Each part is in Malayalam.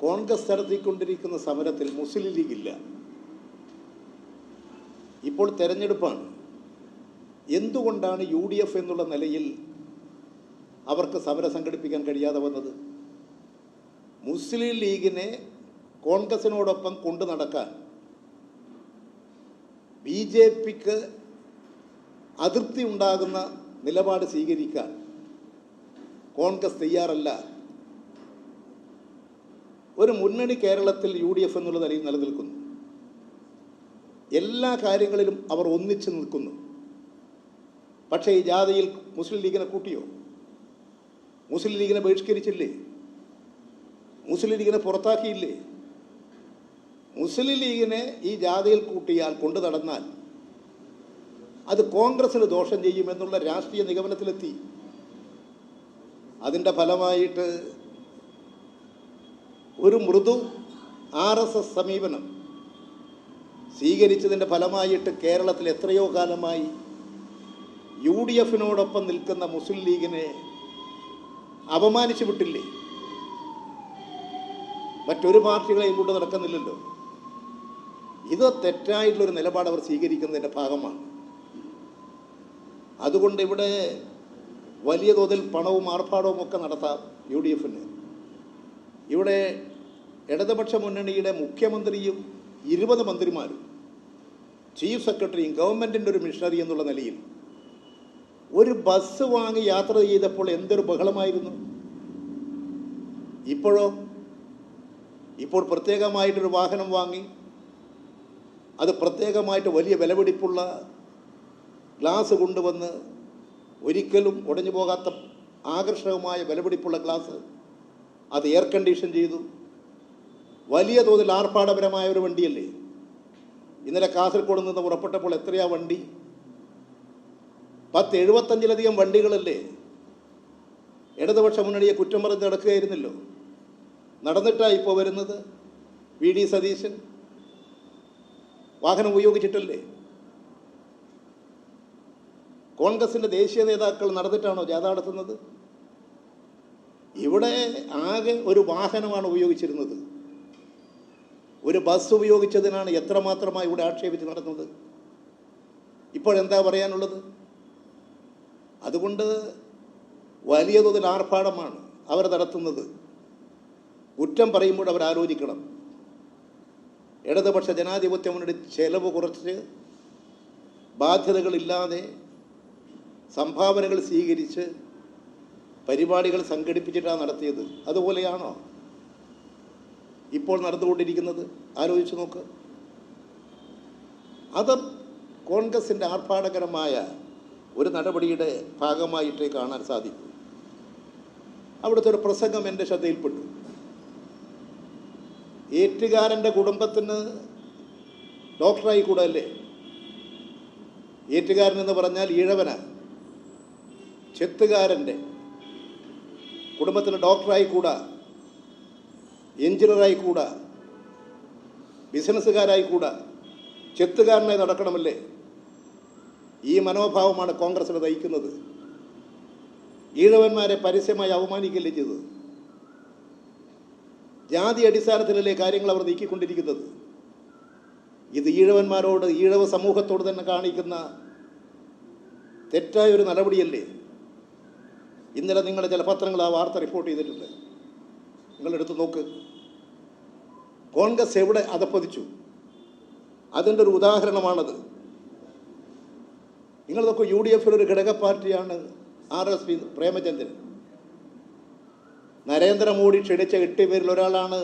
കോൺഗ്രസ് നടത്തിക്കൊണ്ടിരിക്കുന്ന സമരത്തിൽ മുസ്ലിം ലീഗില്ല. ഇപ്പോൾ തെരഞ്ഞെടുപ്പാണ്. എന്തുകൊണ്ടാണ് UDF എന്നുള്ള നിലയിൽ അവർക്ക് സമരം സംഘടിപ്പിക്കാൻ കഴിയാതെ വന്നത്? മുസ്ലിം ലീഗിനെ കോൺഗ്രസിനോടൊപ്പം കൊണ്ടു നടക്കാൻ BJPക്ക് അതൃപ്തി ഉണ്ടാകുന്ന നിലപാട് സ്വീകരിക്കാൻ കോൺഗ്രസ് തയ്യാറല്ല. ഒരു മുന്നണി കേരളത്തിൽ UDF എന്നുള്ള നിലയിൽ നിലനിൽക്കുന്നു. എല്ലാ കാര്യങ്ങളിലും അവർ ഒന്നിച്ചു നിൽക്കുന്നു. പക്ഷേ ഈ ജാഥയിൽ മുസ്ലിം ലീഗിനെ കൂട്ടിയോ? മുസ്ലിം ലീഗിനെ ബഹിഷ്കരിച്ചില്ലേ? മുസ്ലിം ലീഗിനെ പുറത്താക്കിയില്ലേ? മുസ്ലിം ലീഗിനെ ഈ ജാഥയിൽ കൂട്ടിയാൽ കൊണ്ടു നടന്നാൽ അത് കോൺഗ്രസിന് ദോഷം ചെയ്യുമെന്നുള്ള രാഷ്ട്രീയ നിഗമനത്തിലെത്തി. അതിൻ്റെ ഫലമായിട്ട് ഒരു മൃദു RSS സമീപനം സ്വീകരിച്ചതിൻ്റെ ഫലമായിട്ട് കേരളത്തിൽ എത്രയോ കാലമായി UDFനോടൊപ്പം നിൽക്കുന്ന മുസ്ലിം ലീഗിനെ അപമാനിച്ചു വിട്ടില്ലേ? മറ്റൊരു പാർട്ടികളെയും കൊണ്ട് നടക്കുന്നില്ലല്ലോ. ഇത് തെറ്റായിട്ടുള്ളൊരു നിലപാട് അവർ സ്വീകരിക്കുന്നതിൻ്റെ ഭാഗമാണ്. അതുകൊണ്ട് ഇവിടെ വലിയ തോതിൽ പണവും ആർഭാടവും ഒക്കെ നടത്താം UDFന്. ഇവിടെ ഇടതുപക്ഷ മുന്നണിയുടെ മുഖ്യമന്ത്രിയും 20 മന്ത്രിമാരും ചീഫ് സെക്രട്ടറിയും ഗവൺമെൻറ്റിൻ്റെ ഒരു മിഷണറി എന്നുള്ള നിലയിൽ ഒരു ബസ് വാങ്ങി യാത്ര ചെയ്തപ്പോൾ എന്തൊരു ബഹളമായിരുന്നു. ഇപ്പോൾ പ്രത്യേകമായിട്ടൊരു വാഹനം വാങ്ങി, അത് പ്രത്യേകമായിട്ട് വലിയ വിലപിടിപ്പുള്ള ഗ്ലാസ് കൊണ്ടുവന്ന്, ഒരിക്കലും ഉടഞ്ഞു പോകാത്ത ആകർഷകമായ വിലപിടിപ്പുള്ള ഗ്ലാസ്, അത് എയർ കണ്ടീഷൻ ചെയ്തു. വലിയ തോതിൽ ആർഭാടപരമായ ഒരു വണ്ടിയല്ലേ. ഇന്നലെ കാസർഗോഡ് നിന്ന് പുറപ്പെട്ടപ്പോൾ എത്രയാ വണ്ടി? 10-75 വണ്ടികളല്ലേ. ഇടതുപക്ഷ മുന്നണിയെ കുറ്റം പറഞ്ഞ് നടക്കുകയായിരുന്നല്ലോ. നടന്നിട്ടാണ് ഇപ്പോൾ വരുന്നത്. VD സതീശൻ വാഹനം ഉപയോഗിച്ചിട്ടല്ലേ. കോൺഗ്രസിൻ്റെ ദേശീയ നേതാക്കൾ നടന്നിട്ടാണോ ജാഥ നടത്തുന്നത്? ഇവിടെ ആകെ ഒരു വാഹനമാണ് ഉപയോഗിച്ചിരുന്നത്. ഒരു ബസ് ഉപയോഗിച്ചതിനാണ് എത്രമാത്രമായി ഇവിടെ ആക്ഷേപിച്ച് നടന്നത്. ഇപ്പോഴെന്താ പറയാനുള്ളത്? അതുകൊണ്ട് വലിയ തോതിൽ ആർഭാടമാണ് അവർ നടത്തുന്നത്. കുറ്റം പറയുമ്പോൾ അവർ ആലോചിക്കണം. ഇടതുപക്ഷ ജനാധിപത്യ മുന്നണി ചെലവ് കുറച്ച്, ബാധ്യതകളില്ലാതെ, സംഭാവനകൾ സ്വീകരിച്ച് പരിപാടികൾ സംഘടിപ്പിച്ചിട്ടാണ് നടത്തിയത്. അതുപോലെയാണോ ഇപ്പോൾ നടന്നുകൊണ്ടിരിക്കുന്നത്? ആലോചിച്ച് നോക്ക്. അത് കോൺഗ്രസിൻ്റെ ആർഭാടകരമായ ഒരു നടപടിയുടെ ഭാഗമായിട്ടേ കാണാൻ സാധിക്കും. അവിടുത്തെ ഒരു പ്രസംഗം എൻ്റെ ശ്രദ്ധയിൽപ്പെട്ടു. ഏറ്റുകാരൻ്റെ കുടുംബത്തിന് ഡോക്ടറായി കൂടല്ലേ? ഏറ്റുകാരൻ എന്ന് പറഞ്ഞാൽ ഈഴവനാണ്. ചെത്തുകാരൻ്റെ കുടുംബത്തിന് ഡോക്ടറായി കൂടാ, എഞ്ചിനീയറായി കൂടാ, ബിസിനസ്സുകാരായി കൂടാ, ചെത്തുകാരനായി നടക്കണമല്ലേ? ഈ മനോഭാവമാണ് കോൺഗ്രസിനെ നയിക്കുന്നത്. ഈഴവന്മാരെ പരസ്യമായി അവമാനിക്കുകയല്ലേ ചെയ്തത്. ജാതി അടിസ്ഥാനത്തിലല്ലേ കാര്യങ്ങൾ അവർ നീക്കിക്കൊണ്ടിരിക്കുന്നത്. ഇത് ഈഴവന്മാരോട്, ഈഴവ സമൂഹത്തോട് തന്നെ കാണിക്കുന്ന തെറ്റായൊരു നടപടിയല്ലേ. ഇന്നലെ നിങ്ങളുടെ ചില പത്രങ്ങൾ ആ വാർത്ത റിപ്പോർട്ട് ചെയ്തിട്ടുണ്ട്. നിങ്ങളെടുത്ത് നോക്ക്. കോൺഗ്രസ് എവിടെ അധപ്പതിച്ചു? അതിൻ്റെ ഒരു ഉദാഹരണമാണത്. നിങ്ങൾ നോക്കൂ. UDFിലൊരു ഘടക പാർട്ടിയാണ് RSP പ്രേമചന്ദ്രൻ. നരേന്ദ്രമോദി ക്ഷണിച്ച 8 പേരിൽ ഒരാളാണ്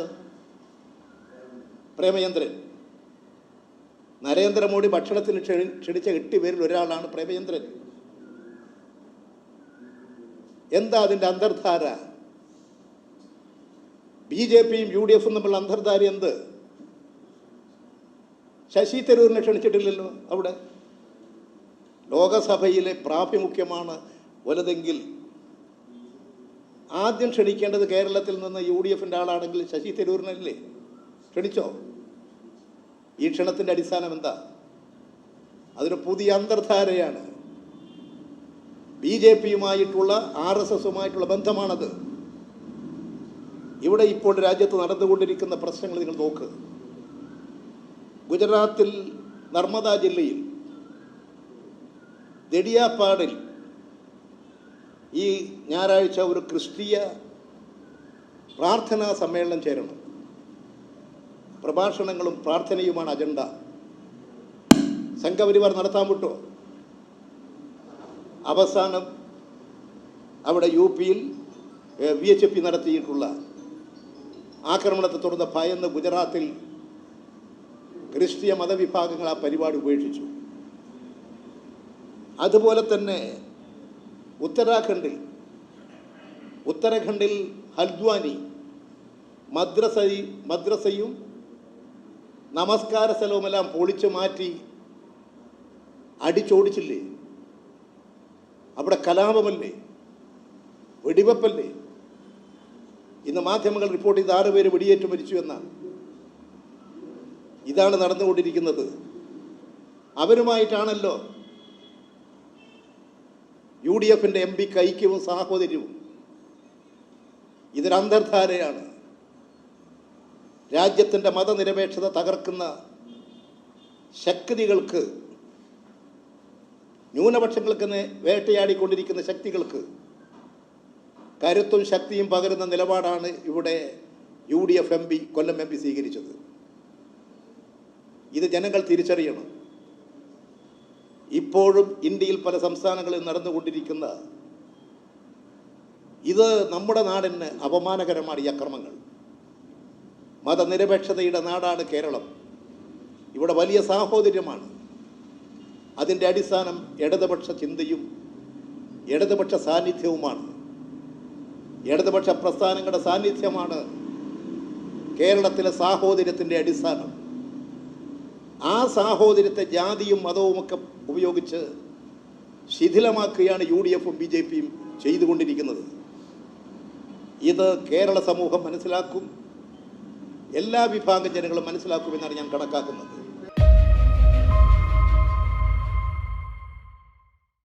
പ്രേമചന്ദ്രൻ. നരേന്ദ്രമോദി ഭക്ഷണത്തിന് ക്ഷണിച്ച 8 പേരിൽ ഒരാളാണ് പ്രേമചന്ദ്രൻ. എന്താ അതിൻ്റെ അന്തർധാര? BJPയും UDFും തമ്മിലുള്ള അന്തർധാര എന്ത്? ശശി തരൂരിനെ ക്ഷണിച്ചിട്ടില്ലല്ലോ. അവിടെ ലോകസഭയിലെ പ്രാഭിമുഖ്യമാണ് വലുതെങ്കിൽ ആദ്യം ക്ഷണിക്കേണ്ടത് കേരളത്തിൽ നിന്ന് UDFിൻ്റെ ആളാണെങ്കിൽ ശശി തരൂരിനല്ലേ ക്ഷണിച്ചോ? ഈ ക്ഷണത്തിൻ്റെ അടിസ്ഥാനം എന്താ? അതൊരു പുതിയ അന്തർധാരയാണ്. BJPയുമായിട്ടുള്ള RSSുമായിട്ടുള്ള ബന്ധമാണത്. ഇവിടെ ഇപ്പോൾ രാജ്യത്ത് നടന്നുകൊണ്ടിരിക്കുന്ന പ്രശ്നങ്ങൾ നിങ്ങൾ നോക്ക്. ഗുജറാത്തിൽ നർമ്മദ ജില്ലയിൽ ദെഡിയാപ്പാടിൽ ഈ ഞായറാഴ്ച ഒരു ക്രിസ്തീയ പ്രാർത്ഥനാ സമ്മേളനം ചേരണം. പ്രഭാഷണങ്ങളും പ്രാർത്ഥനയുമാണ് അജണ്ട. സംഘപരിവാർ നടത്താൻ വിട്ടോ? അവസാനം അവിടെ UP-യിൽ VHP നടത്തിയിട്ടുള്ള ആക്രമണത്തെ തുടർന്ന് ഭയന്ന് ഗുജറാത്തിൽ ക്രിസ്തീയ മതവിഭാഗങ്ങൾ ആ പരിപാടി ഉപേക്ഷിച്ചു. അതുപോലെ തന്നെ ഉത്തരാഖണ്ഡിൽ ഹൽദ്വാനി മദ്രസയും നമസ്കാര സ്ഥലവുമെല്ലാം പൊളിച്ചു മാറ്റി അടിച്ചോടിച്ചില്ലേ? അവിടെ കലാപമല്ലേ, വെടിവെപ്പല്ലേ? ഇന്ന് മാധ്യമങ്ങൾ റിപ്പോർട്ട് ചെയ്ത് 6 പേര് വെടിയേറ്റ് മരിച്ചു എന്നാണ്. ഇതാണ് നടന്നുകൊണ്ടിരിക്കുന്നത്. അവരുമായിട്ടാണല്ലോ UDF-ന്റെ MP-ക്ക് ഐക്യവും സാഹോദര്യവും. ഇതൊരു അന്തർധാരയാണ്. രാജ്യത്തിൻ്റെ മതനിരപേക്ഷത തകർക്കുന്ന ശക്തികൾക്ക്, ന്യൂനപക്ഷങ്ങൾക്ക് വേട്ടയാടിക്കൊണ്ടിരിക്കുന്ന ശക്തികൾക്ക് കരുത്തും ശക്തിയും പകരുന്ന നിലപാടാണ് ഇവിടെ UDF MP, കൊല്ലം MP സ്വീകരിച്ചത്. ഇത് ജനങ്ങൾ തിരിച്ചറിയണം. ഇപ്പോഴും ഇന്ത്യയിൽ പല സംസ്ഥാനങ്ങളിൽ നടന്നുകൊണ്ടിരിക്കുന്ന ഇത് നമ്മുടെ നാടിന് അപമാനകരമാണ്. ഈ അക്രമങ്ങൾ. മതനിരപേക്ഷതയുടെ നാടാണ് കേരളം. ഇവിടെ വലിയ സാഹോദര്യമാണ്. അതിൻ്റെ അടിസ്ഥാനം ഇടതുപക്ഷ ചിന്തയും ഇടതുപക്ഷ സാന്നിധ്യവുമാണ്. ഇടതുപക്ഷ പ്രസ്ഥാനങ്ങളുടെ സാന്നിധ്യമാണ് കേരളത്തിലെ സാഹോദര്യത്തിൻ്റെ അടിസ്ഥാനം. ആ സാഹോദര്യത്തെ ജാതിയും മതവുമൊക്കെ ഉപയോഗിച്ച് ശിഥിലമാക്കുകയാണ് UDF-ഉം BJP-യും ചെയ്തുകൊണ്ടിരിക്കുന്നത്. ഇത് കേരള സമൂഹം മനസ്സിലാക്കും, എല്ലാ വിഭാഗം ജനങ്ങളും മനസ്സിലാക്കുമെന്നാണ് ഞാൻ കണക്കാക്കുന്നത്.